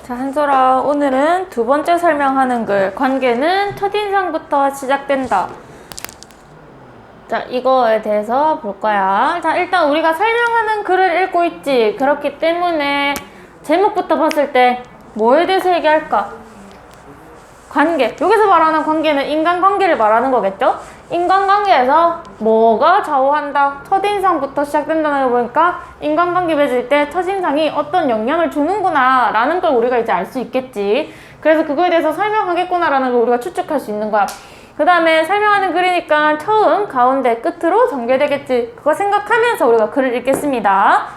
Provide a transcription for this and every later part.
자, 한솔아, 오늘은 두 번째 설명하는 글, 관계는 첫인상부터 시작된다. 자, 이거에 대해서 볼 거야. 자, 일단 우리가 설명하는 글을 읽고 있지. 그렇기 때문에 제목부터 봤을 때 뭐에 대해서 얘기할까? 관계. 여기서 말하는 관계는 인간관계를 말하는 거겠죠? 인간관계에서 뭐가 좌우한다? 첫인상부터 시작된다는 거 보니까 인간관계 맺을 때 첫인상이 어떤 영향을 주는구나 라는 걸 우리가 이제 알 수 있겠지. 그래서 그거에 대해서 설명하겠구나 라는 걸 우리가 추측할 수 있는 거야. 그 다음에 설명하는 글이니까 처음, 가운데, 끝으로 전개되겠지. 그거 생각하면서 우리가 글을 읽겠습니다.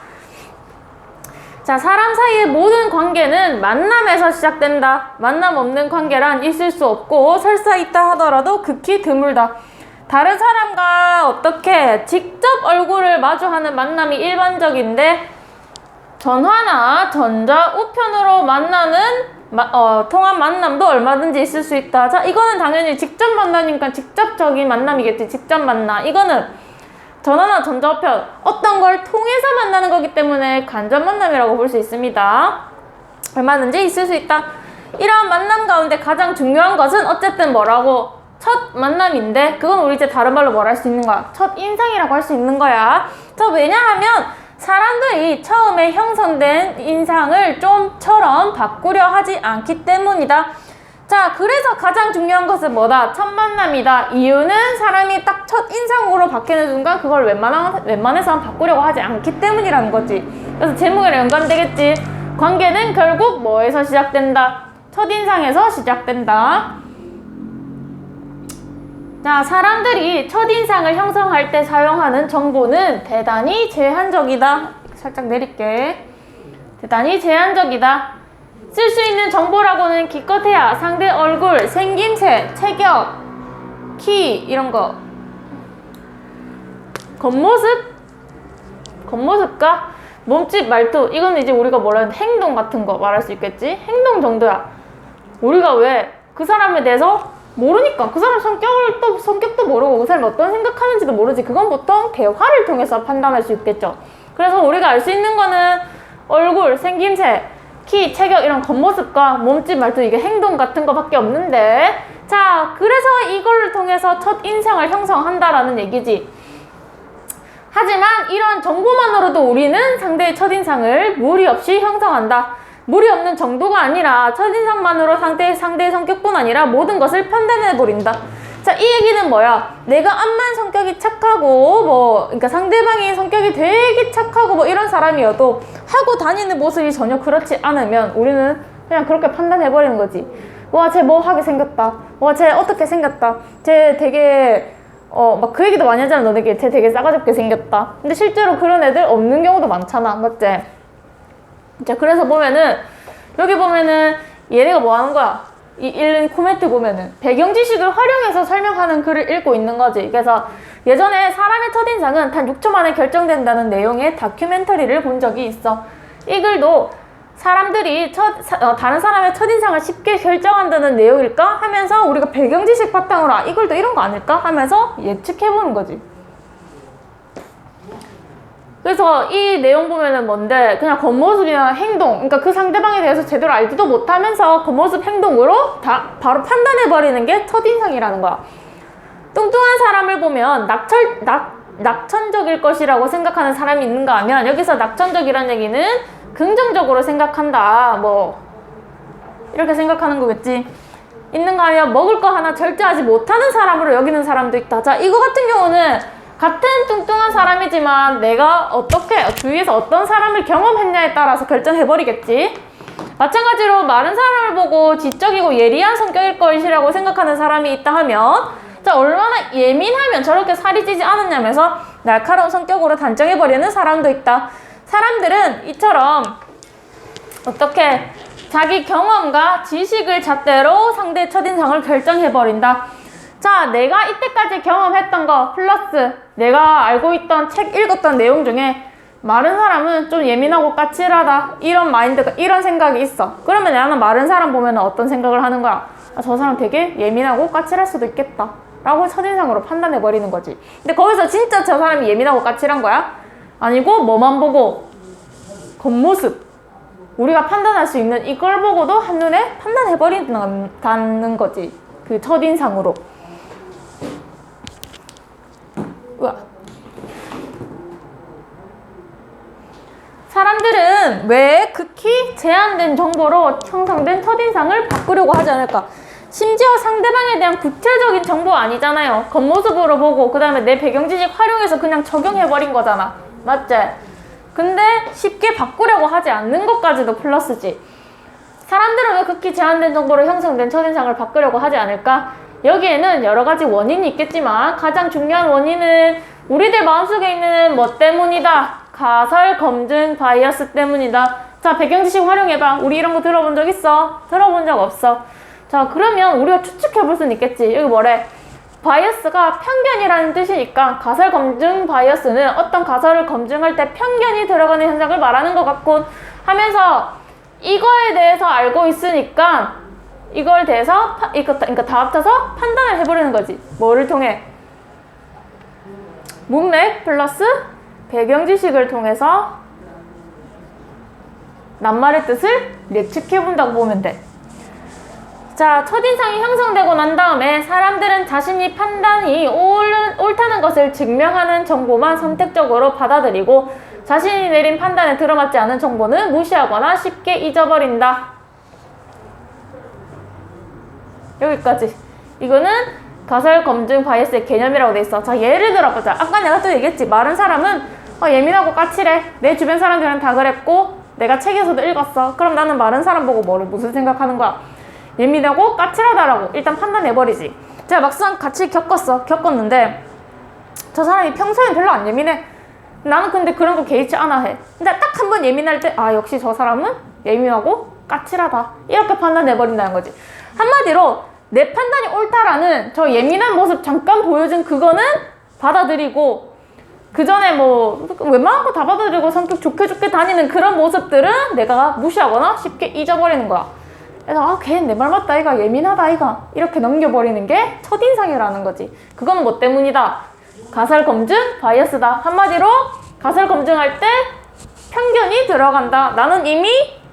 자, 사람 사이의 모든 관계는 만남에서 시작된다. 만남 없는 관계란 있을 수 없고 설사 있다 하더라도 극히 드물다. 다른 사람과 어떻게 직접 얼굴을 마주하는 만남이 일반적인데 전화나 전자 우편으로 만나는 통화 만남도 얼마든지 있을 수 있다. 자, 이거는 당연히 직접 만나니까 직접적인 만남이겠지. 직접 만나. 이거는 전화나 전자우편 어떤 걸 통해서 만나는 거기 때문에 간접 만남이라고 볼 수 있습니다. 얼마든지 있을 수 있다. 이러한 만남 가운데 가장 중요한 것은 어쨌든 뭐라고? 첫 만남인데 그건 우리 이제 다른 말로 뭘 할 수 있는 거야? 첫 인상이라고 할 수 있는 거야. 자, 왜냐하면 사람들이 처음에 형성된 인상을 좀처럼 바꾸려 하지 않기 때문이다. 자, 그래서 가장 중요한 것은 뭐다? 첫 만남이다. 이유는 사람이 딱 첫 인상으로 바뀌는 순간 그걸 웬만해서는 바꾸려고 하지 않기 때문이라는 거지. 그래서 제목이랑 연관되겠지. 관계는 결국 뭐에서 시작된다? 첫인상에서 시작된다. 자, 사람들이 첫인상을 형성할 때 사용하는 정보는 대단히 제한적이다. 살짝 내릴게. 대단히 제한적이다. 쓸 수 있는 정보라고는 기껏해야 상대 얼굴, 생김새, 체격, 키 이런 거, 겉모습과 몸짓, 말투 이건 이제 우리가 뭐라 하는 행동 같은 거 말할 수 있겠지? 행동 정도야. 우리가 왜 그 사람에 대해서 모르니까 그 사람 성격도 모르고 그 사람이 어떤 생각하는지도 모르지. 그건 보통 대화를 통해서 판단할 수 있겠죠. 그래서 우리가 알 수 있는 거는 얼굴, 생김새, 키, 체격 이런 겉모습과 몸짓, 말투 이게 행동 같은 거밖에 없는데 자, 그래서 이걸 통해서 첫 인상을 형성한다라는 얘기지. 하지만 이런 정보만으로도 우리는 상대의 첫인상을 무리 없이 형성한다. 무리 없는 정도가 아니라 첫인상만으로 상대의 성격뿐 아니라 모든 것을 판단해버린다. 자, 이 얘기는 뭐야? 내가 암만 성격이 착하고 그러니까 상대방이 성격이 되게 착하고 이런 사람이어도 하고 다니는 모습이 전혀 그렇지 않으면 우리는 그냥 그렇게 판단해버리는 거지. 와, 쟤 뭐 하게 생겼다. 와, 쟤 어떻게 생겼다. 쟤 되게 막 그 얘기도 많이 하잖아. 너네게 쟤 되게 싸가지 없게 생겼다. 근데 실제로 그런 애들 없는 경우도 많잖아. 맞지? 자, 그래서 보면은 여기 보면은 얘네가 뭐 하는 거야? 이 읽는 코멘트 보면은 배경 지식을 활용해서 설명하는 글을 읽고 있는 거지. 그래서 예전에 사람의 첫인상은 단 6초 만에 결정된다는 내용의 다큐멘터리를 본 적이 있어. 이 글도 사람들이 다른 사람의 첫인상을 쉽게 결정한다는 내용일까 하면서 우리가 배경 지식 바탕으로 이 글도 이런 거 아닐까 하면서 예측해보는 거지. 그래서 이 내용 보면은 뭔데 그냥 겉모습이나 행동, 그러니까 그 상대방에 대해서 제대로 알지도 못하면서 겉모습 행동으로 다 바로 판단해버리는 게 첫인상이라는 거야. 뚱뚱한 사람을 보면 낙천적일 것이라고 생각하는 사람이 있는가 하면 여기서 낙천적이라는 얘기는 긍정적으로 생각한다 이렇게 생각하는 거겠지. 있는가 하면 먹을 거 하나 절제하지 못하는 사람으로 여기는 사람도 있다. 자, 이거 같은 경우는 같은 뚱뚱한 사람이지만 내가 어떻게 주위에서 어떤 사람을 경험했냐에 따라서 결정해버리겠지. 마찬가지로 마른 사람을 보고 지적이고 예리한 성격일 것이라고 생각하는 사람이 있다 하면 자, 얼마나 예민하면 저렇게 살이 찌지 않았냐면서 날카로운 성격으로 단정해버리는 사람도 있다. 사람들은 이처럼 어떻게 자기 경험과 지식을 잣대로 상대의 첫인상을 결정해버린다. 자, 내가 이때까지 경험했던 거 플러스 내가 알고 있던 책 읽었던 내용 중에 마른 사람은 좀 예민하고 까칠하다 이런 마인드가 이런 생각이 있어. 그러면 나는 마른 사람 보면 어떤 생각을 하는 거야? 저 사람 되게 예민하고 까칠할 수도 있겠다 라고 첫인상으로 판단해버리는 거지. 근데 거기서 진짜 저 사람이 예민하고 까칠한 거야? 아니고 뭐만 보고 겉모습 우리가 판단할 수 있는 이걸 보고도 한눈에 판단해버린다는 거지. 그 첫인상으로. 우와. 사람들은 왜 극히 제한된 정보로 형성된 첫인상을 바꾸려고 하지 않을까? 심지어 상대방에 대한 구체적인 정보 아니잖아요. 겉모습으로 보고 그 다음에 내 배경 지식 활용해서 그냥 적용해버린 거잖아. 맞지? 근데 쉽게 바꾸려고 하지 않는 것까지도 플러스지. 사람들은 왜 극히 제한된 정보로 형성된 첫인상을 바꾸려고 하지 않을까? 여기에는 여러 가지 원인이 있겠지만 가장 중요한 원인은 우리들 마음속에 있는 뭐 때문이다. 가설 검증 바이어스 때문이다. 자, 배경 지식 활용해봐. 우리 이런 거 들어본 적 있어? 들어본 적 없어. 자, 그러면 우리가 추측해볼 수는 있겠지. 여기 뭐래? 바이어스가 편견이라는 뜻이니까 가설 검증 바이어스는 어떤 가설을 검증할 때 편견이 들어가는 현상을 말하는 것 같군 하면서 이거에 대해서 알고 있으니까 이걸 대해서 그러니까 다 합쳐서 판단을 해버리는 거지. 뭐를 통해? 문맥 플러스 배경 지식을 통해서 낱말의 뜻을 예측해본다고 보면 돼. 자, 첫인상이 형성되고 난 다음에 사람들은 자신이 판단이 옳다는 것을 증명하는 정보만 선택적으로 받아들이고 자신이 내린 판단에 들어맞지 않은 정보는 무시하거나 쉽게 잊어버린다. 여기까지. 이거는 가설 검증 바이어스의 개념이라고 돼 있어. 자, 예를 들어보자. 아까 내가 또 얘기했지. 마른 사람은 예민하고 까칠해. 내 주변 사람들은 다 그랬고 내가 책에서도 읽었어. 그럼 나는 마른 사람 보고 무슨 생각하는 거야? 예민하고 까칠하다라고 일단 판단해버리지. 제가 막상 같이 겪었는데 저 사람이 평소엔 별로 안 예민해. 나는 근데 그런 거 개의치 않아 해. 근데 딱 한 번 예민할 때 역시 저 사람은 예민하고 까칠하다. 이렇게 판단해버린다는 거지. 한마디로 내 판단이 옳다라는 저 예민한 모습 잠깐 보여준 그거는 받아들이고 그 전에 뭐 웬만한 거 다 받아들이고 성격 좋게 다니는 그런 모습들은 내가 무시하거나 쉽게 잊어버리는 거야. 그래서 걔는 내 말 맞다 이가 예민하다 이가 이렇게 넘겨버리는 게 첫인상이라는 거지. 그건 뭐 때문이다? 가설 검증 바이어스다. 한마디로 가설 검증할 때 편견이 들어간다. 나는 이미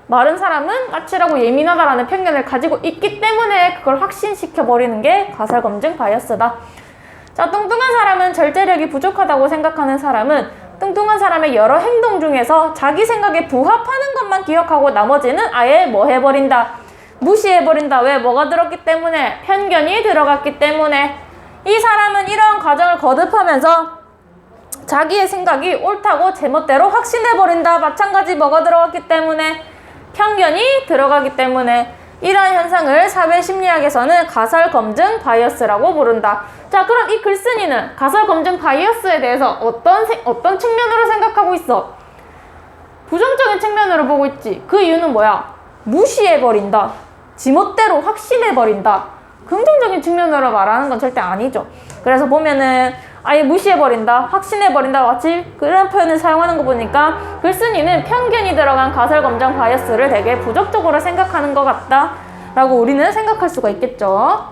마른 사람은 까칠하고 예민하다라는 편견을 가지고 있기 때문에 그걸 확신시켜버리는 게 가설 검증 바이어스다. 자, 뚱뚱한 사람은 절제력이 부족하다고 생각하는 사람은 뚱뚱한 사람의 여러 행동 중에서 자기 생각에 부합하는 것만 기억하고 나머지는 아예 뭐 해버린다? 무시해버린다. 왜? 뭐가 들었기 때문에? 편견이 들어갔기 때문에. 이 사람은 이러한 과정을 거듭하면서 자기의 생각이 옳다고 제멋대로 확신해버린다. 마찬가지 뭐가 들어갔기 때문에? 편견이 들어가기 때문에. 이러한 현상을 사회심리학에서는 가설검증 바이어스라고 부른다. 자, 그럼 이 글쓴이는 가설검증 바이어스에 대해서 어떤 측면으로 생각하고 있어? 부정적인 측면으로 보고 있지. 그 이유는 뭐야? 무시해버린다. 지멋대로 확신해버린다. 긍정적인 측면으로 말하는 건 절대 아니죠. 그래서 보면은 아예 무시해버린다, 확신해버린다 같이 그런 표현을 사용하는 거 보니까 글쓴이는 편견이 들어간 가설검증 바이어스를 되게 부정적으로 생각하는 것 같다 라고 우리는 생각할 수가 있겠죠.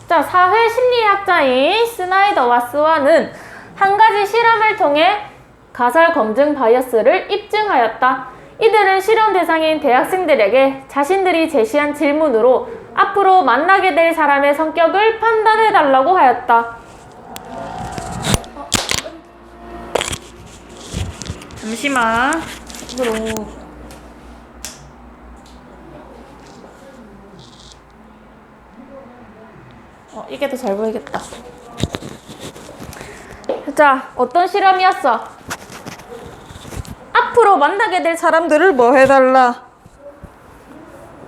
자, 사회심리학자인 스나이더와 스완은 한 가지 실험을 통해 가설 검증 바이어스를 입증하였다. 이들은 실험 대상인 대학생들에게 자신들이 제시한 질문으로 앞으로 만나게 될 사람의 성격을 판단해달라고 하였다. 잠시만. 이게 더 잘 보이겠다. 자, 어떤 실험이었어? 앞으로 만나게 될 사람들을 뭐 해달라?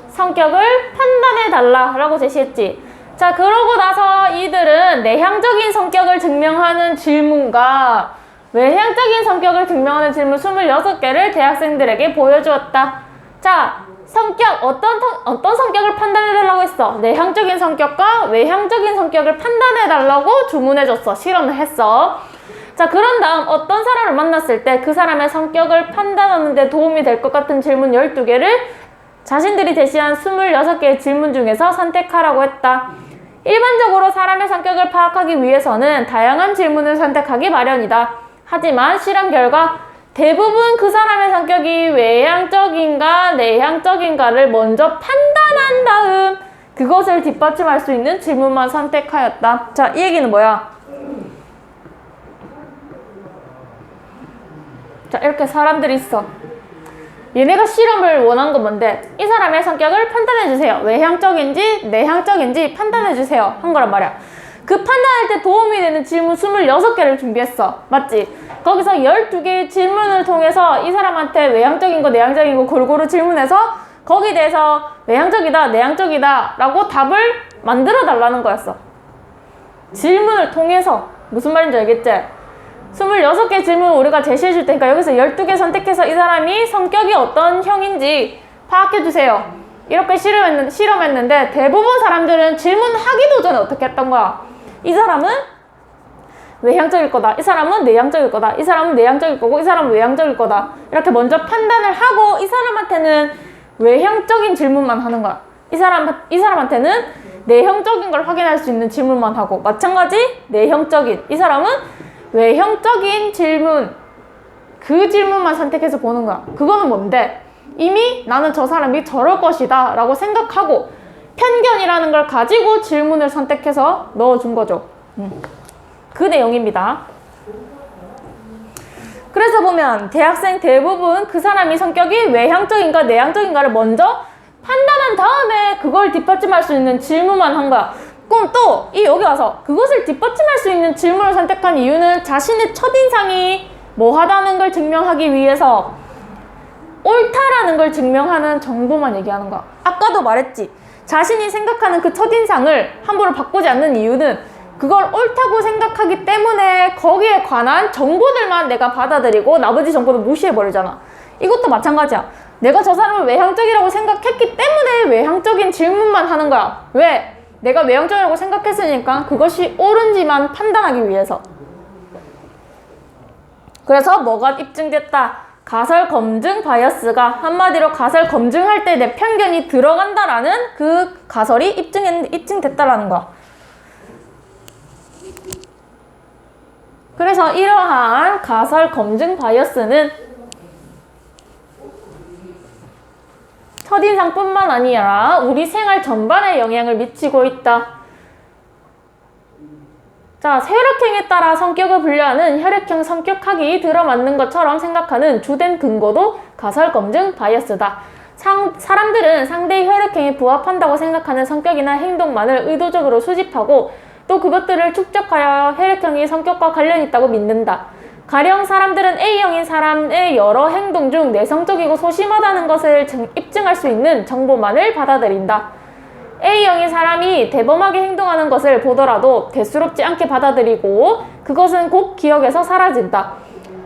성격을 판단해달라 라고 제시했지. 자, 그러고 나서 이들은 내향적인 성격을 증명하는 질문과 외향적인 성격을 증명하는 질문 26개를 대학생들에게 보여주었다. 자, 성격, 어떤 성격을 판단해달라고 했어? 내향적인 성격과 외향적인 성격을 판단해달라고 주문해줬어. 실험을 했어. 자, 그런 다음 어떤 사람을 만났을 때 그 사람의 성격을 판단하는 데 도움이 될 것 같은 질문 12개를 자신들이 제시한 26개의 질문 중에서 선택하라고 했다. 일반적으로 사람의 성격을 파악하기 위해서는 다양한 질문을 선택하기 마련이다. 하지만 실험 결과 대부분 그 사람의 성격이 외향적인가 내향적인가를 먼저 판단한 다음 그것을 뒷받침할 수 있는 질문만 선택하였다. 자, 이 얘기는 뭐야? 자, 이렇게 사람들이 있어. 얘네가 실험을 원한 건 뭔데? 이 사람의 성격을 판단해주세요. 외향적인지 내향적인지 판단해주세요. 한 거란 말이야. 그 판단할 때 도움이 되는 질문 26개를 준비했어. 맞지? 거기서 12개의 질문을 통해서 이 사람한테 외향적인 거 내향적인 거 골고루 질문해서 거기에 대해서 외향적이다 내향적이다 라고 답을 만들어 달라는 거였어. 질문을 통해서. 무슨 말인지 알겠지? 26개 질문을 우리가 제시해 줄 테니까 여기서 12개 선택해서 이 사람이 성격이 어떤 형인지 파악해 주세요. 이렇게 실험했는데 대부분 사람들은 질문하기도 전에 어떻게 했던 거야? 이 사람은 외향적일 거다. 이 사람은 내향적일 거다. 이 사람은 내향적일 거고 이 사람은 외향적일 거다. 이렇게 먼저 판단을 하고 이 사람한테는 외향적인 질문만 하는 거야. 이 사람한테는 내형적인 걸 확인할 수 있는 질문만 하고 마찬가지 내형적인 이 사람은 외형적인 질문 그 질문만 선택해서 보는 거야. 그거는 뭔데? 이미 나는 저 사람이 저럴 것이다 라고 생각하고 편견이라는 걸 가지고 질문을 선택해서 넣어준 거죠. 그 내용입니다. 그래서 보면 대학생 대부분 그 사람이 성격이 외향적인가 내향적인가를 먼저 판단한 다음에 그걸 뒷받침할 수 있는 질문만 한 거야. 그럼 또 여기 와서 그것을 뒷받침할 수 있는 질문을 선택한 이유는 자신의 첫인상이 뭐하다는 걸 증명하기 위해서 옳다라는 걸 증명하는 정보만 얘기하는 거야. 아까도 말했지. 자신이 생각하는 그 첫인상을 함부로 바꾸지 않는 이유는 그걸 옳다고 생각하기 때문에 거기에 관한 정보들만 내가 받아들이고 나머지 정보는 무시해버리잖아. 이것도 마찬가지야. 내가 저 사람을 외향적이라고 생각했기 때문에 외향적인 질문만 하는 거야. 왜? 내가 외향적이라고 생각했으니까 그것이 옳은지만 판단하기 위해서. 그래서 뭐가 입증됐다? 가설 검증 바이어스가 한마디로 가설 검증할 때 내 편견이 들어간다라는 그 가설이 입증됐다라는 거야. 그래서 이러한 가설 검증 바이어스는 첫인상뿐만 아니라 우리 생활 전반에 영향을 미치고 있다. 자, 혈액형에 따라 성격을 분류하는 혈액형 성격학이 들어맞는 것처럼 생각하는 주된 근거도 가설 검증 바이어스다. 사람들은 상대의 혈액형에 부합한다고 생각하는 성격이나 행동만을 의도적으로 수집하고 또 그것들을 축적하여 혈액형이 성격과 관련이 있다고 믿는다. 가령 사람들은 A형인 사람의 여러 행동 중 내성적이고 소심하다는 것을 입증할 수 있는 정보만을 받아들인다. A형인 사람이 대범하게 행동하는 것을 보더라도 대수롭지 않게 받아들이고 그것은 곧 기억에서 사라진다.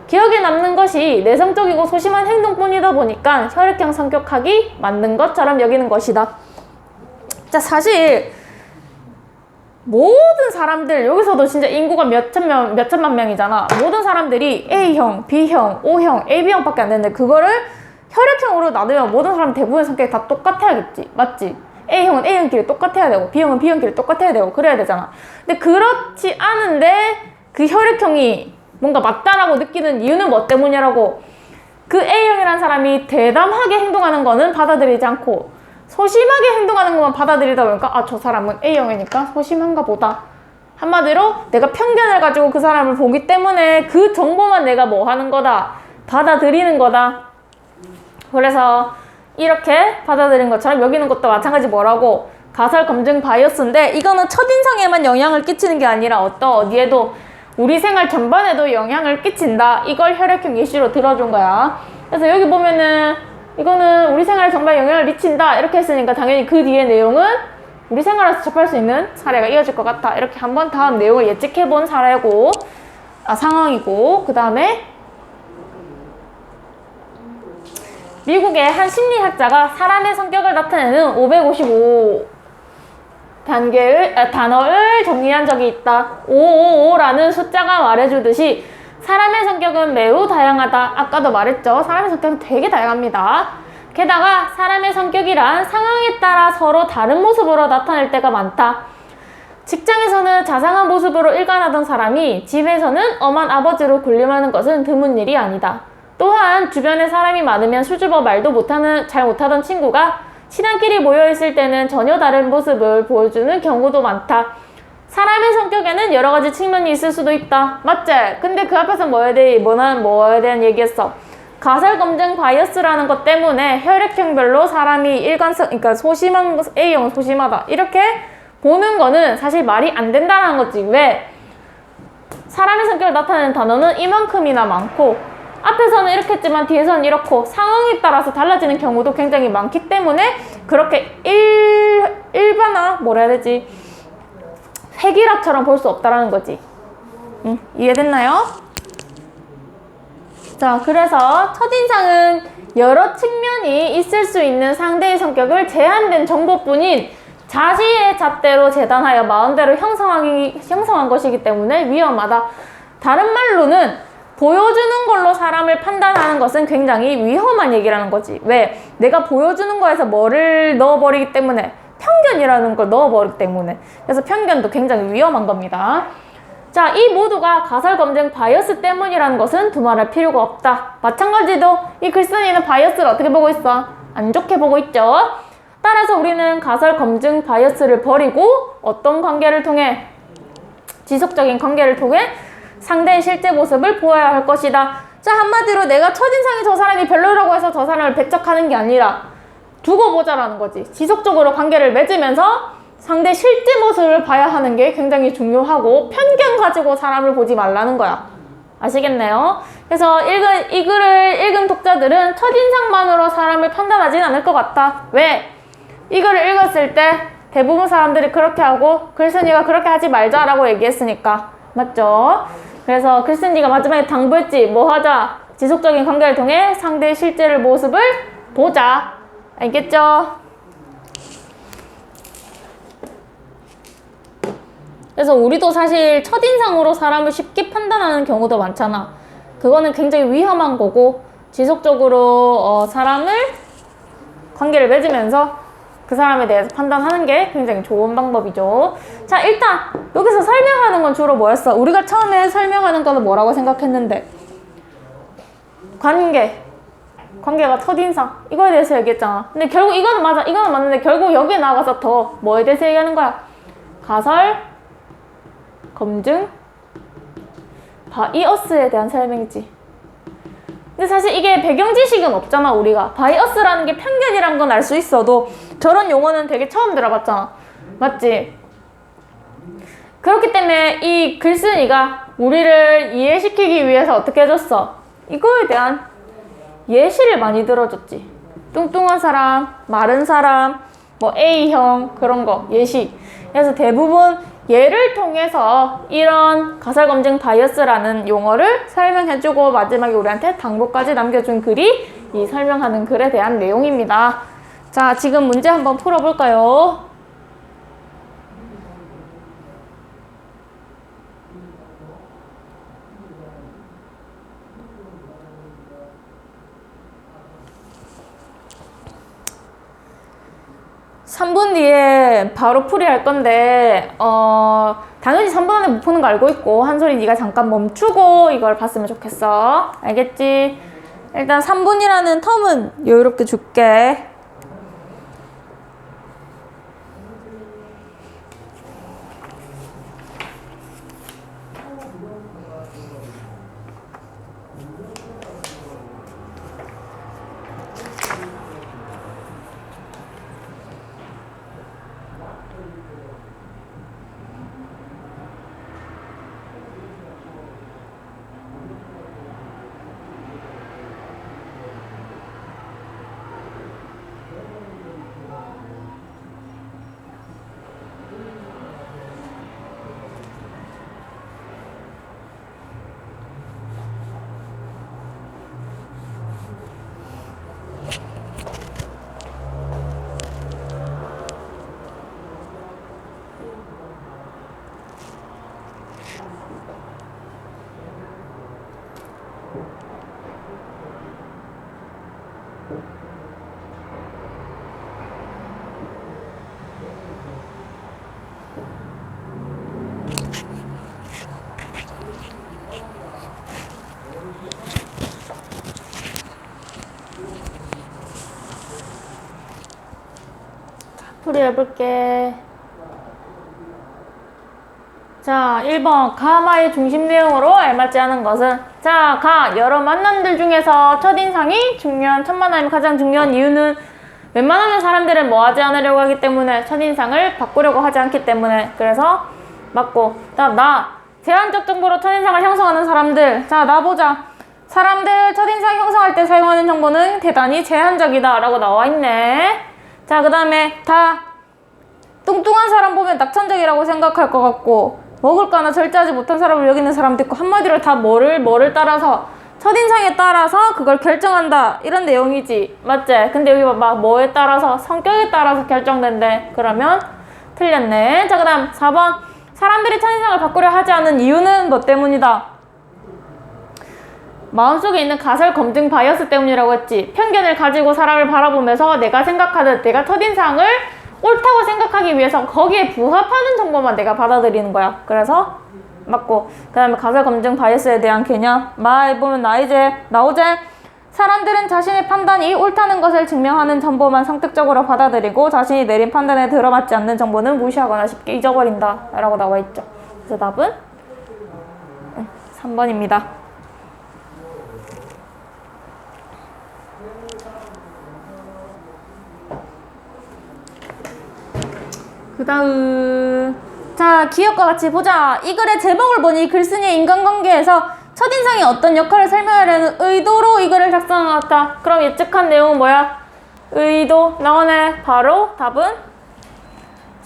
기억에 남는 것이 내성적이고 소심한 행동뿐이다 보니까 혈액형 성격학이 맞는 것처럼 여기는 것이다. 자, 사실 모든 사람들, 여기서도 진짜 인구가 몇천만 명이잖아. 모든 사람들이 A형, B형, O형, AB형밖에 안 되는데 그거를 혈액형으로 나누면 모든 사람 대부분의 성격이 다 똑같아야겠지. 맞지? A형은 A형끼리 똑같아야 되고 B형은 B형끼리 똑같아야 되고 그래야 되잖아. 근데 그렇지 않은데 그 혈액형이 뭔가 맞다라고 느끼는 이유는 뭐 때문이라고? 그 A형이라는 사람이 대담하게 행동하는 거는 받아들이지 않고 소심하게 행동하는 것만 받아들이다 보니까 아, 저 사람은 A형이니까 소심한가 보다. 한마디로 내가 편견을 가지고 그 사람을 보기 때문에 그 정보만 내가 뭐 하는 거다? 받아들이는 거다. 그래서 이렇게 받아들인 것처럼 여기는 것도 마찬가지 뭐라고? 가설 검증 바이어스인데 이거는 첫인상에만 영향을 끼치는 게 아니라 어디에도 우리 생활 전반에도 영향을 끼친다. 이걸 혈액형 예시로 들어준 거야. 그래서 여기 보면은 이거는 우리 생활에 정말 영향을 미친다 이렇게 했으니까 당연히 그 뒤에 내용은 우리 생활에서 접할 수 있는 사례가 이어질 것 같다. 이렇게 한번 다음 내용을 예측해본 사례고 상황이고 그 다음에 미국의 한 심리학자가 사람의 성격을 나타내는 555 단어를 정리한 적이 있다. 555라는 숫자가 말해주듯이 사람의 성격은 매우 다양하다. 아까도 말했죠. 사람의 성격은 되게 다양합니다. 게다가 사람의 성격이란 상황에 따라 서로 다른 모습으로 나타날 때가 많다. 직장에서는 자상한 모습으로 일관하던 사람이 집에서는 엄한 아버지로 군림하는 것은 드문 일이 아니다. 또한 주변에 사람이 많으면 수줍어 말도 잘 못하던 친구가 친한끼리 모여있을 때는 전혀 다른 모습을 보여주는 경우도 많다. 사람의 성격에는 여러 가지 측면이 있을 수도 있다. 맞지? 근데 그 앞에서 뭐에 대한 얘기했어? 가설 검증 바이어스라는 것 때문에 혈액형별로 사람이 일관성, 그러니까 소심한, A형 소심하다. 이렇게 보는 거는 사실 말이 안 된다는 거지. 왜? 사람의 성격을 나타내는 단어는 이만큼이나 많고, 앞에서는 이렇게 했지만 뒤에서는 이렇고, 상황에 따라서 달라지는 경우도 굉장히 많기 때문에 그렇게 일반화, 뭐라 해야 되지? 획일화처럼 볼 수 없다라는 거지. 이해됐나요? 자, 그래서 첫인상은 여러 측면이 있을 수 있는 상대의 성격을 제한된 정보뿐인 자시의 잣대로 재단하여 마음대로 형성한 것이기 때문에 위험하다. 다른 말로는 보여주는 걸로 사람을 판단하는 것은 굉장히 위험한 얘기라는 거지. 왜? 내가 보여주는 거에서 뭐를 넣어버리기 때문에, 편견이라는 걸 넣어버리기 때문에. 그래서 편견도 굉장히 위험한 겁니다. 자, 이 모두가 가설 검증 바이어스 때문이라는 것은 두말할 필요가 없다. 마찬가지로 이 글쓴이는 바이어스를 어떻게 보고 있어? 안 좋게 보고 있죠. 따라서 우리는 가설 검증 바이어스를 버리고 어떤 관계를 통해, 지속적인 관계를 통해 상대의 실제 모습을 보아야 할 것이다. 자, 한마디로 내가 첫인상이 저 사람이 별로라고 해서 저 사람을 배척하는 게 아니라 두고 보자라는 거지. 지속적으로 관계를 맺으면서 상대 실제 모습을 봐야 하는 게 굉장히 중요하고, 편견 가지고 사람을 보지 말라는 거야. 아시겠네요? 그래서 이 글을 읽은 독자들은 첫인상만으로 사람을 판단하진 않을 것 같다. 왜? 이 글을 읽었을 때 대부분 사람들이 그렇게 하고 글쓴이가 그렇게 하지 말자라고 얘기했으니까. 맞죠? 그래서 글쓴이가 마지막에 당부했지. 뭐 하자? 지속적인 관계를 통해 상대의 실제 모습을 보자. 알겠죠? 그래서 우리도 사실 첫인상으로 사람을 쉽게 판단하는 경우도 많잖아. 그거는 굉장히 위험한 거고, 지속적으로 사람을 관계를 맺으면서 그 사람에 대해서 판단하는 게 굉장히 좋은 방법이죠. 자, 일단 여기서 설명하는 건 주로 뭐였어? 우리가 처음에 설명하는 거는 뭐라고 생각했는데, 관계가 첫인상, 이거에 대해서 얘기했잖아. 근데 결국 이거는 맞아, 이거는 맞는데 결국 여기에 나가서 더 뭐에 대해서 얘기하는 거야? 가설 검증 바이어스에 대한 설명이지. 근데 사실 이게 배경 지식은 없잖아. 우리가 바이어스라는 게 편견이란 건 알 수 있어도 저런 용어는 되게 처음 들어봤잖아. 맞지? 그렇기 때문에 이 글쓴이가 우리를 이해시키기 위해서 어떻게 해줬어? 이거에 대한 예시를 많이 들어줬지. 뚱뚱한 사람, 마른 사람, 뭐 A형 그런 거 예시. 그래서 대부분 예를 통해서 이런 가설검증 바이어스라는 용어를 설명해주고 마지막에 우리한테 당부까지 남겨준 글이 이 설명하는 글에 대한 내용입니다. 자, 지금 문제 한번 풀어볼까요? (3분) 뒤에 바로 풀이할 건데 당연히 3분 안에 못 푸는 거 알고 있고 한솔이 네가 잠깐 멈추고 이걸 봤으면 좋겠어. 알겠지? 일단 3분이라는 텀은 여유롭게 줄게. 풀이해볼게. 자, 1번 가마의 중심 내용으로 알맞지 않은 것은? 자, 여러 만남들 중에서 첫인상이 첫 만남이 가장 중요한 이유는 웬만하면 사람들은 뭐 하지 않으려고 하기 때문에 첫인상을 바꾸려고 하지 않기 때문에. 그래서 맞고. 제한적 정보로 첫인상을 형성하는 사람들. 자, 보자. 사람들 첫인상 형성할 때 사용하는 정보는 대단히 제한적이다 라고 나와있네. 자, 그 다음에 뚱뚱한 사람 보면 낙천적이라고 생각할 것 같고, 먹을 거 하나 절제하지 못한 사람을 여기는 사람도 있고, 한마디로 다 뭐를 따라서, 첫인상에 따라서 그걸 결정한다 이런 내용이지. 맞지? 근데 여기 봐봐. 뭐에 따라서? 성격에 따라서 결정된대. 그러면 틀렸네. 자, 그 다음 4번. 사람들이 첫인상을 바꾸려 하지 않는 이유는 뭐 때문이다? 마음속에 있는 가설 검증 바이어스 때문이라고 했지. 편견을 가지고 사람을 바라보면서 내가 생각하듯 내가 첫인상을 옳다고 생각하기 위해서 거기에 부합하는 정보만 내가 받아들이는 거야. 그래서 맞고. 그 다음에 가설 검증 바이어스에 대한 개념. 보면 나오제. 사람들은 자신의 판단이 옳다는 것을 증명하는 정보만 선택적으로 받아들이고 자신이 내린 판단에 들어맞지 않는 정보는 무시하거나 쉽게 잊어버린다 라고 나와있죠. 그래서 답은 3번입니다. 그 다음 자, 기억과 같이 보자. 이 글의 제목을 보니 글쓴이의 인간관계에서 첫인상이 어떤 역할을 설명하려는 의도로 이 글을 작성한 것 같다. 그럼 예측한 내용은 뭐야? 의도 나오네. 바로 답은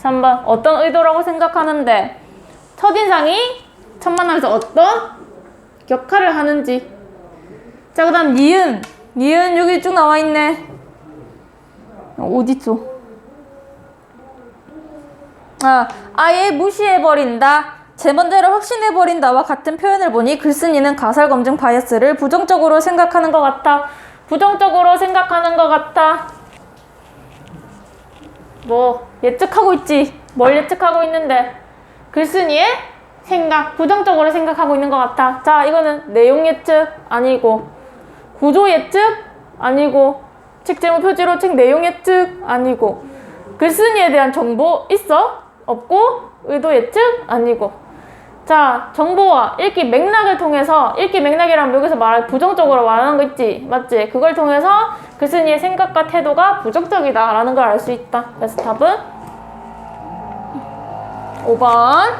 3번. 어떤 의도라고 생각하는데 첫인상이 첫 만남에서 어떤 역할을 하는지. 자, 그 다음 니은 여기 쭉 나와있네. 어디죠? 아예 무시해버린다, 제 먼저를 확신해버린다와 같은 표현을 보니 글쓴이는 가설검증 바이어스를 부정적으로 생각하는 것 같아. 부정적으로 생각하는 것 같아. 뭐 예측하고 있지. 뭘 예측하고 있는데? 글쓴이의 생각, 부정적으로 생각하고 있는 것 같아. 자, 이거는 내용 예측 아니고, 구조 예측 아니고, 책 제목 표지로 책 내용 예측 아니고, 글쓴이에 대한 정보 있어? 없고, 의도 예측 아니고. 자, 정보와 읽기 맥락을 통해서, 읽기 맥락이라면 여기서 말할 부정적으로 말하는 거 있지? 맞지? 그걸 통해서 글쓴이의 생각과 태도가 부정적이다 라는 걸 알 수 있다. 그래서 답은 5번.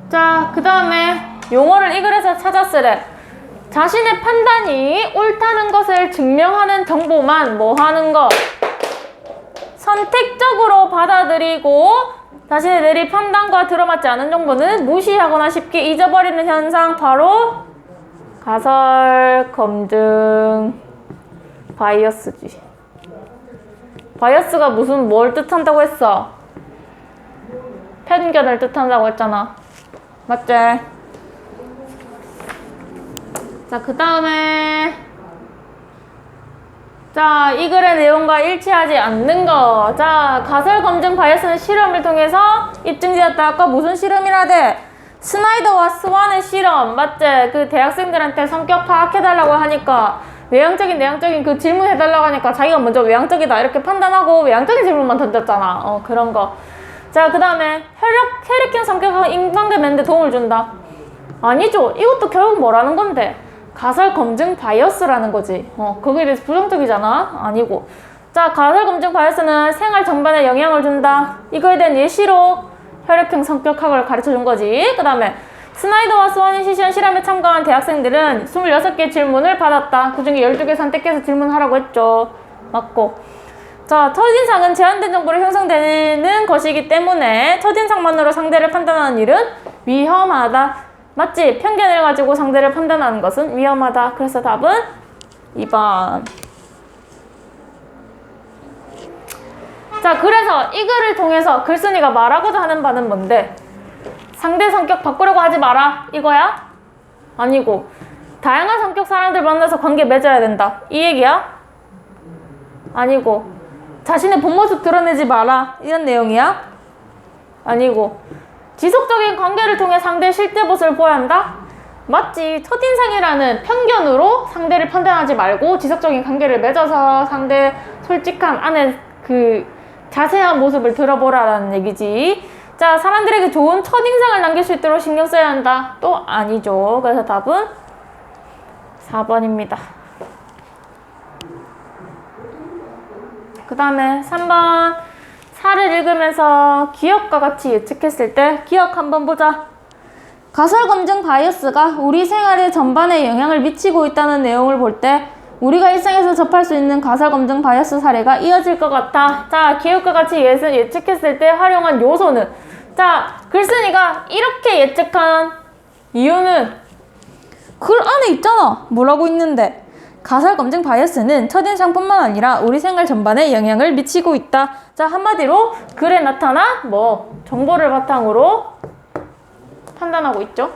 자, 그 다음에 용어를 이 글에서 찾았으래. 자신의 판단이 옳다는 것을 증명하는 정보만 뭐 하는 거? 선택적으로 받아들이고 자신의 내린 판단과 들어맞지 않은 정보는 무시하거나 쉽게 잊어버리는 현상, 바로 가설 검증 바이어스지. 바이어스가 뭘 뜻한다고 했어? 편견을 뜻한다고 했잖아. 맞지? 자, 그 다음에 자, 이 글의 내용과 일치하지 않는 거. 자, 가설 검증 바이어스는 실험을 통해서 입증되었다. 아까 무슨 실험이라대? 스나이더와 스완의 실험. 맞지? 그 대학생들한테 성격 파악해달라고 하니까 외향적인 내향적인 그 질문 해달라고 하니까 자기가 먼저 외향적이다 이렇게 판단하고 외향적인 질문만 던졌잖아. 그런 거. 자, 그 다음에 혈액형 성격하고 인간관계 맺는데 도움을 준다. 아니죠. 이것도 결국 뭐라는 건데? 가설 검증 바이어스라는 거지. 거기에 대해서 부정적이잖아? 아니고. 자, 가설 검증 바이어스는 생활 전반에 영향을 준다. 이거에 대한 예시로 혈액형 성격학을 가르쳐 준 거지. 그 다음에 스나이더와 스완이 실시한 실험에 참가한 대학생들은 26개의 질문을 받았다. 그 중에 12개 선택해서 질문하라고 했죠. 맞고. 자, 첫인상은 제한된 정보로 형성되는 것이기 때문에 첫인상만으로 상대를 판단하는 일은 위험하다. 맞지? 편견을 가지고 상대를 판단하는 것은 위험하다. 그래서 답은 2번. 자, 그래서 이 글을 통해서 글쓴이가 말하고자 하는 바는 뭔데? 상대 성격 바꾸려고 하지 마라 이거야? 아니고, 다양한 성격 사람들 만나서 관계 맺어야 된다 이 얘기야? 아니고, 자신의 본 모습 드러내지 마라 이런 내용이야? 아니고, 지속적인 관계를 통해 상대의 실제 모습을 보여야 한다? 맞지. 첫인상이라는 편견으로 상대를 판단하지 말고 지속적인 관계를 맺어서 상대의 솔직한 안에 그 자세한 모습을 들어보라라는 얘기지. 자, 사람들에게 좋은 첫인상을 남길 수 있도록 신경 써야 한다. 또 아니죠. 그래서 답은 4번입니다. 그 다음에 3번. 사를 읽으면서 기억과 같이 예측했을 때 기억 한번 보자. 가설검증 바이어스가 우리 생활의 전반에 영향을 미치고 있다는 내용을 볼 때 우리가 일상에서 접할 수 있는 가설검증 바이어스 사례가 이어질 것 같아. 자, 기억과 같이 예측했을 때 활용한 요소는, 자, 글쓴이가 이렇게 예측한 이유는 글 안에 있잖아. 뭐라고 있는데? 가설검증 바이어스는 첫인상뿐만 아니라 우리 생활 전반에 영향을 미치고 있다. 자, 한마디로 글에 나타난 정보를 바탕으로 판단하고 있죠.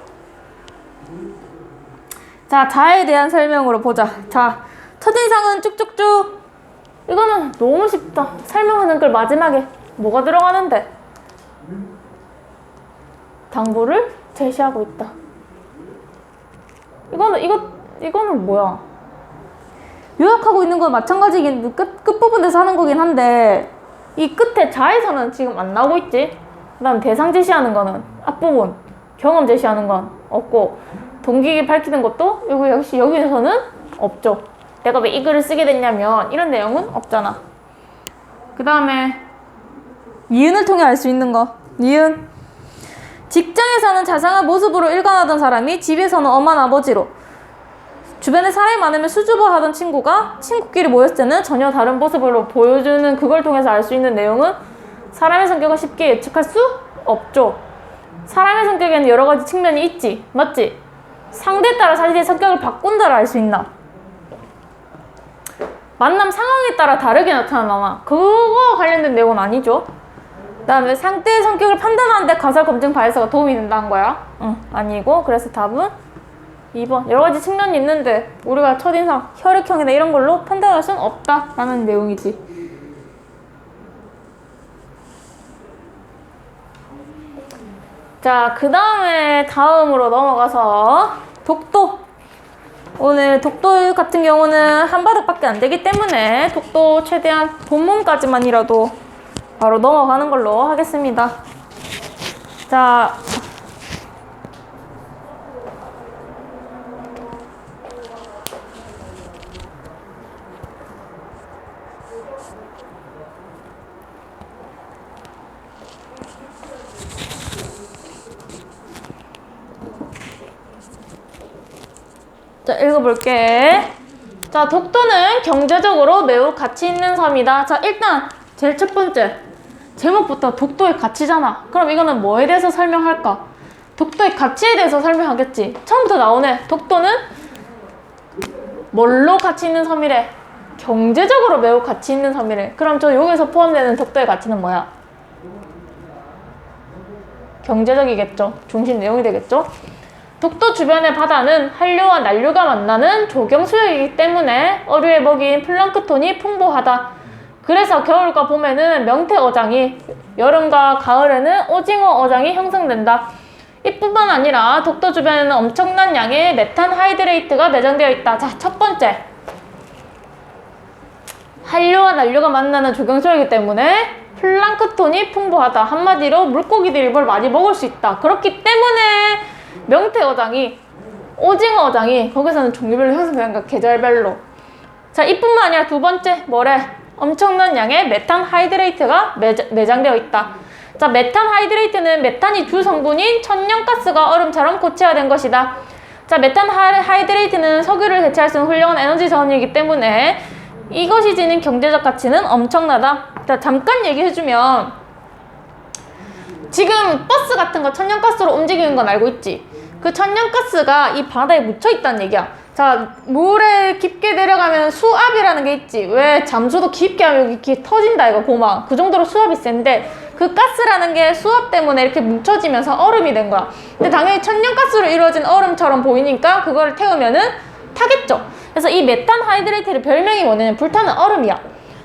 자, 자에 대한 설명으로 보자. 자, 첫인상은 쭉쭉쭉. 이거는 너무 쉽다. 설명하는 글 마지막에 뭐가 들어가는데? 당부를 제시하고 있다. 이거는 뭐야? 요약하고 있는 건 마찬가지긴, 끝부분에서 하는 거긴 한데, 이 끝에 자에서는 지금 안 나오고 있지? 그 다음 대상 제시하는 거는 앞부분, 경험 제시하는 건 없고, 동기 밝히는 것도 역시 여기서는 없죠. 내가 왜 이 글을 쓰게 됐냐면, 이런 내용은 없잖아. 그 다음에, 니은을 통해 알 수 있는 거. 니은. 직장에서는 자상한 모습으로 일관하던 사람이 집에서는 엄한 아버지로, 주변에 사람이 많으면 수줍어하던 친구가 친구끼리 모였을 때는 전혀 다른 모습으로 보여주는, 그걸 통해서 알 수 있는 내용은 사람의 성격을 쉽게 예측할 수 없죠. 사람의 성격에는 여러 가지 측면이 있지. 맞지? 상대에 따라 자신의 성격을 바꾼다를 알 수 있나? 만남 상황에 따라 다르게 나타나나? 그거 관련된 내용은 아니죠. 그 다음에 상대의 성격을 판단하는데 가설검증 바이어스가 도움이 된다는 거야? 아니고. 그래서 답은 2번. 여러 가지 측면이 있는데 우리가 첫인상, 혈액형이나 이런 걸로 판단할 수는 없다라는 내용이지. 자, 그 다음에 다음으로 넘어가서 독도. 오늘 독도 같은 경우는 한 바닥밖에 안 되기 때문에 독도 최대한 본문까지만이라도 바로 넘어가는 걸로 하겠습니다. 자, 읽어볼게. 자, 독도는 경제적으로 매우 가치 있는 섬이다. 자, 일단 제일 첫 번째 제목부터 독도의 가치잖아. 그럼 이거는 뭐에 대해서 설명할까? 독도의 가치에 대해서 설명하겠지. 처음부터 나오네. 독도는 뭘로 가치 있는 섬이래? 경제적으로 매우 가치 있는 섬이래. 그럼 저 여기서 포함되는 독도의 가치는 뭐야? 경제적이겠죠. 중심 내용이 되겠죠. 독도 주변의 바다는 한류와 난류가 만나는 조경 수역이기 때문에 어류의 먹이인 플랑크톤이 풍부하다. 그래서 겨울과 봄에는 명태어장이, 여름과 가을에는 오징어어장이 형성된다. 이뿐만 아니라 독도 주변에는 엄청난 양의 메탄 하이드레이트가 내장되어 있다. 자, 첫 번째. 한류와 난류가 만나는 조경 수역이기 때문에 플랑크톤이 풍부하다. 한마디로 물고기들이 뭘 많이 먹을 수 있다. 그렇기 때문에 명태어장이, 오징어어장이 거기서는 종류별로 형성된다. 계절별로. 자, 이뿐만 아니라 두 번째 뭐래? 엄청난 양의 메탄 하이드레이트가 내장되어 있다. 자, 메탄 하이드레이트는 메탄이 주 성분인 천연가스가 얼음처럼 고체화된 것이다. 자, 메탄 하이드레이트는 석유를 대체할 수 있는 훌륭한 에너지 자원이기 때문에 이것이 지닌 경제적 가치는 엄청나다. 자, 잠깐 얘기해주면, 지금 버스 같은 거 천연가스로 움직이는 건 알고 있지? 그 천연가스가 이 바다에 묻혀있다는 얘기야. 자, 물에 깊게 내려가면 수압이라는 게 있지. 왜 잠수도 깊게 하면 이렇게 터진다, 이거 고마. 그 정도로 수압이 센데, 그 가스라는 게 수압 때문에 이렇게 뭉쳐지면서 얼음이 된 거야. 근데 당연히 천연가스로 이루어진 얼음처럼 보이니까 그걸 태우면은 타겠죠. 그래서 이 메탄 하이드레이트의 별명이 뭐냐면 불타는 얼음이야.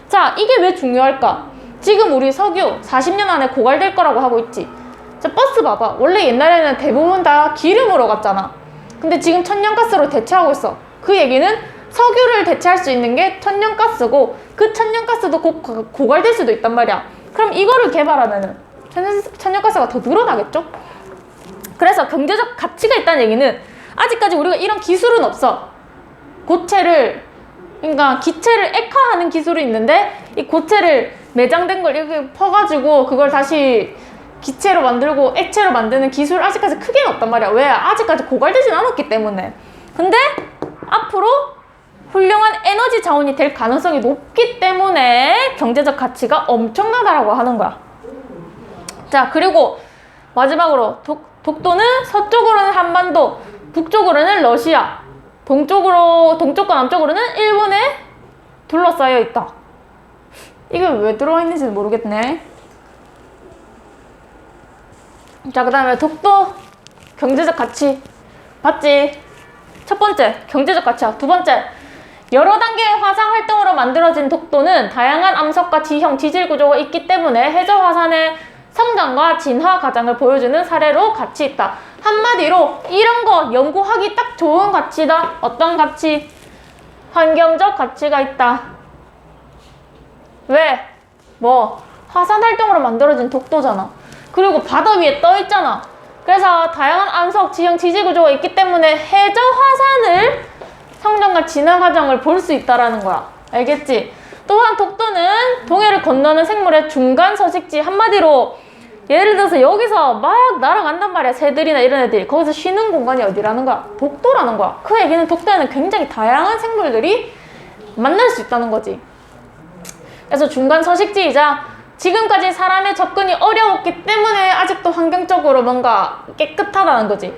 자, 이게 왜 중요할까? 지금 우리 석유 40년 안에 고갈될 거라고 하고 있지. 자, 버스 봐봐. 원래 옛날에는 대부분 다 기름으로 갔잖아. 근데 지금 천연가스로 대체하고 있어. 그 얘기는 석유를 대체할 수 있는 게 천연가스고 그 천연가스도 곧 고갈될 수도 있단 말이야. 그럼 이거를 개발하면은 천연가스가 더 늘어나겠죠? 그래서 경제적 가치가 있다는 얘기는 아직까지 우리가 이런 기술은 없어. 그러니까 기체를 액화하는 기술이 있는데 이 고체를 매장된 걸 이렇게 퍼가지고 그걸 다시 기체로 만들고 액체로 만드는 기술 아직까지 크게는 없단 말이야. 왜? 아직까지 고갈되진 않았기 때문에. 근데 앞으로 훌륭한 에너지 자원이 될 가능성이 높기 때문에 경제적 가치가 엄청나다라고 하는 거야. 자, 그리고 마지막으로 독도는 서쪽으로는 한반도, 북쪽으로는 러시아, 동쪽과 남쪽으로는 일본에 둘러싸여 있다. 이게 왜 들어와 있는지는 모르겠네. 자, 그 다음에 독도 경제적 가치 봤지? 첫 번째 경제적 가치야. 두 번째, 여러 단계의 화산 활동으로 만들어진 독도는 다양한 암석과 지형, 지질 구조가 있기 때문에 해저 화산의 성장과 진화 과정을 보여주는 사례로 가치 있다. 한마디로 이런 거 연구하기 딱 좋은 가치다. 어떤 가치? 환경적 가치가 있다. 왜? 화산 활동으로 만들어진 독도잖아. 그리고 바다 위에 떠 있잖아. 그래서 다양한 암석, 지형, 지질 구조가 있기 때문에 해저 화산을 성장과 진화 과정을 볼 수 있다라는 거야. 알겠지? 또한 독도는 동해를 건너는 생물의 중간 서식지. 한마디로 예를 들어서 여기서 막 날아간단 말이야. 새들이나 이런 애들이. 거기서 쉬는 공간이 어디라는 거야? 독도라는 거야. 그 얘기는 독도에는 굉장히 다양한 생물들이 만날 수 있다는 거지. 그래서 중간 서식지이자 지금까지 사람의 접근이 어려웠기 때문에 아직도 환경적으로 뭔가 깨끗하다는 거지.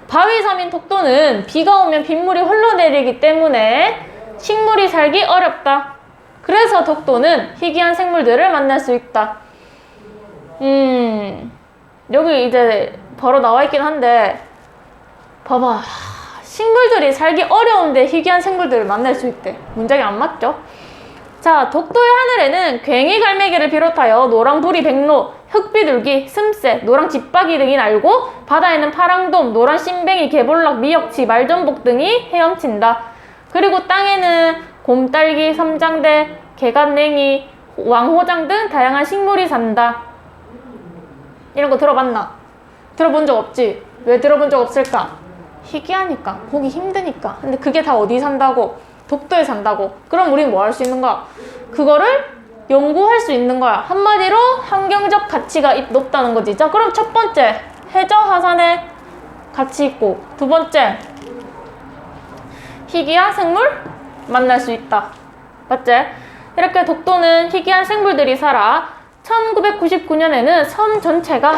바위섬인 독도는 비가 오면 빗물이 흘러내리기 때문에 식물이 살기 어렵다. 그래서 독도는 희귀한 생물들을 만날 수 있다. 여기 이제 바로 나와 있긴 한데 봐봐, 식물들이 살기 어려운데 희귀한 생물들을 만날 수 있대. 문장이 안 맞죠? 자, 독도의 하늘에는 괭이 갈매기를 비롯하여 노랑부리 백로, 흑비둘기, 슴새, 노랑 집박이 등이 날고 바다에는 파랑돔, 노란 슌뱅이, 개볼락, 미역치, 말전복 등이 헤엄친다. 그리고 땅에는 곰딸기, 삼장대, 개갓냉이, 왕호장 등 다양한 식물이 산다. 이런 거 들어봤나? 들어본 적 없지? 왜 들어본 적 없을까? 희귀하니까, 보기 힘드니까. 근데 그게 다 어디 산다고? 독도에 산다고. 그럼 우린 뭐 할 수 있는 거야? 그거를 연구할 수 있는 거야. 한마디로 환경적 가치가 높다는 거지. 자, 그럼 첫 번째, 해저 화산에 가치 있고, 두 번째, 희귀한 생물 만날 수 있다. 맞지? 이렇게 독도는 희귀한 생물들이 살아 1999년에는 섬 전체가